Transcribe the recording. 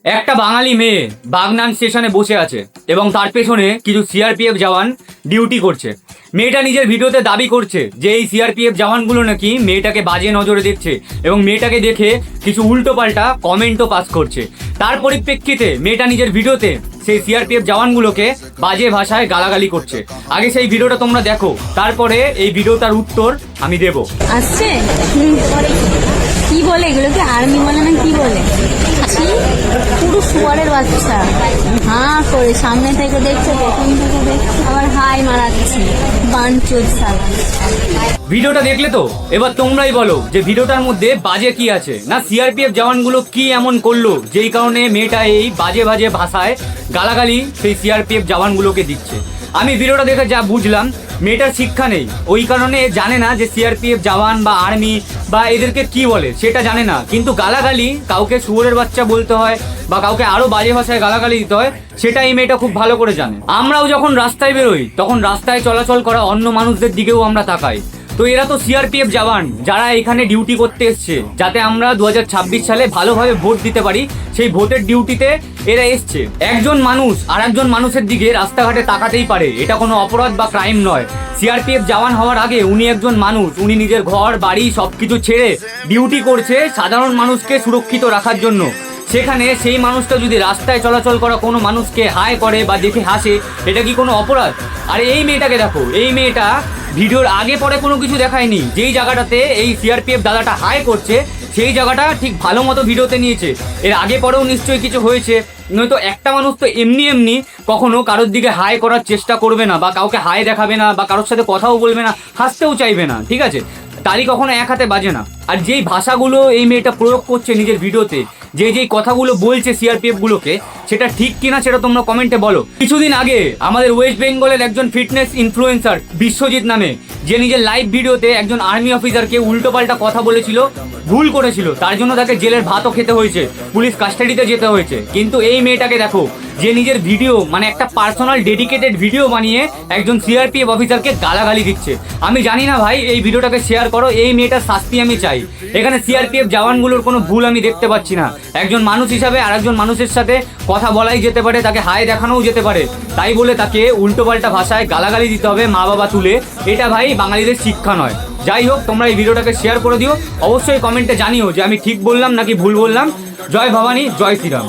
একটা বাঙালি মেয়ে বাগনান স্টেশনে বসে আছে এবং তার পেছনে কিছু সিআরপিএফ জওয়ান ডিউটি করছে। মেয়েটা নিজের ভিডিওতে দাবি করছে যে এই সিআরপিএফ জওয়ানগুলো নাকি মেয়েটাকে বাজে নজরে দেখছে এবং মেয়েটাকে দেখে কিছু উল্টোপাল্টা কমেন্টও পাস করছে। তার পরিপ্রেক্ষিতে মেয়েটা নিজের ভিডিওতে সেই সিআরপিএফ জওয়ানগুলোকে বাজে ভাষায় গালাগালি করছে। আগে সেই ভিডিওটা তোমরা দেখো, তারপরে এই ভিডিওটার উত্তর আমি দেব। আসছে কি বলে এগুলোকে? আর্মি বলে না কি বলে? ছি, পুরো শুয়ারের বাচ্চা। হ্যাঁ করে সামনে থেকে দেখছে, পেছন থেকে দেখছে, আবার হাই মারাচ্ছে। বানচোদ শালা। ভিডিওটা দেখলে তো, এবার তোমরাই বলো যে ভিডিওটার মধ্যে বাজে কি আছে। না সিআরপিএফ জওয়ানগুলো কি এমন করলো যেই কারণে মেয়েটা এই বাজে বাজে ভাষায় গালাগালি সেই সিআরপিএফ জওয়ানগুলোকে দিচ্ছে। আমি ভিডিওটা দেখে যা বুঝলাম, মেয়েটার শিক্ষা নেই, ওই কারণে জানে না যে সিআরপিএফ জওয়ান বা আর্মি বা এদেরকে কি বলে সেটা জানে না, কিন্তু গালাগালি কাউকে শুয়োরের বাচ্চা বলতে হয় বা কাউকে আরো বাজে ভাষায় গালাগালি দিতে হয় সেটা এই মেয়েটা খুব ভালো করে জানে। আমরাও যখন রাস্তায় বেরোই তখন রাস্তায় চলাচল করা অন্য মানুষদের দিকেও আমরা তাকাই। তো এরা তো সিআরপিএফ জওয়ান যারা এখানে ডিউটি করতে এসছে যাতে আমরা 2026 সালে ভালোভাবে ভোট দিতে পারি, সেই ভোটের ডিউটিতে এরা এসছে। একজন মানুষ আর একজন মানুষের দিকে রাস্তাঘাটে তাকাতেই পারে, এটা কোনো অপরাধ বা ক্রাইম নয়। সিআরপিএফ জওয়ান হওয়ার আগে উনি একজন মানুষ, উনি নিজের ঘর বাড়ি সবকিছু ছেড়ে ডিউটি করছে সাধারণ মানুষকে সুরক্ষিত রাখার জন্য। সেখানে সেই মানুষটা যদি রাস্তায় চলাচল করা কোনো মানুষকে হাই করে বা দেখে হাসে, এটা কি কোনো অপরাধ? আর এই মেয়েটাকে দেখো, এই মেয়েটা ভিডিওর আগে পরে কোনো কিছু দেখায়নি। যেই জায়গাটাতে এই সিআরপিএফ দাদাটা হাই করছে সেই জায়গাটা ঠিক ভালো মতো ভিডিওতে নিয়েছে। এর আগে পরেও নিশ্চয়ই কিছু হয়েছে, নয়তো একটা মানুষ তো এমনি এমনি কখনো কারোর দিকে হাই করার চেষ্টা করবে না বা কাউকে হাই দেখাবে না বা কারোর সাথে কথাও বলবে না, হাসতেও চাইবে না, ঠিক আছে? তারই কখনো এক হাতে বাজে না। আর যেই ভাষাগুলো এই মেয়েটা প্রয়োগ করছে নিজের ভিডিওতে, যেই কথাগুলো বলছে সিআরপিএফ গুলোকে, সেটা ঠিক কিনা সেটা তোমরা কমেন্টে বলো। কিছুদিন আগে আমাদের ওয়েস্ট বেঙ্গলের একজন ফিটনেস ইনফ্লুয়েন্সার বিশ্বজিৎ নামে, যে নিজের লাইভ ভিডিওতে একজন আর্মি অফিসারকে উল্টোপাল্টা কথা বলেছিল, ভুল করেছিল, তার জন্য তাকে জেলের ভাতও খেতে হয়েছে, পুলিশ কাস্টাডিতে যেতে হয়েছে। কিন্তু এই মেয়েটাকে দেখো, যে নিজের ভিডিও মানে একটা পার্সোনাল ডেডিকেটেড ভিডিও বানিয়ে একজন সিআরপিএফ অফিসারকে গালাগালি দিচ্ছে। আমি জানি না ভাই, এই ভিডিওটাকে শেয়ার করো, এই মেয়েটার শাস্তি আমি চাই। এখানে সিআরপিএফ জওয়ানগুলোর কোনো ভুল আমি দেখতে পাচ্ছি না। একজন মানুষ হিসাবে আর একজন মানুষের সাথে কথা বলাই যেতে পারে, তাকে হাই দেখানোও যেতে পারে, তাই বলে তাকে উল্টোপাল্টা ভাষায় গালাগালি দিতে হবে মা বাবা তুলে, এটা ভাই বাঙালিদের শিক্ষা নয়। যাই হোক, তোমরা এই ভিডিওটাকে শেয়ার করে দিও, অবশ্যই কমেন্টে জানিও যে আমি ঠিক বললাম নাকি ভুল বললাম। জয় ভবানী, জয় শ্রীরাম।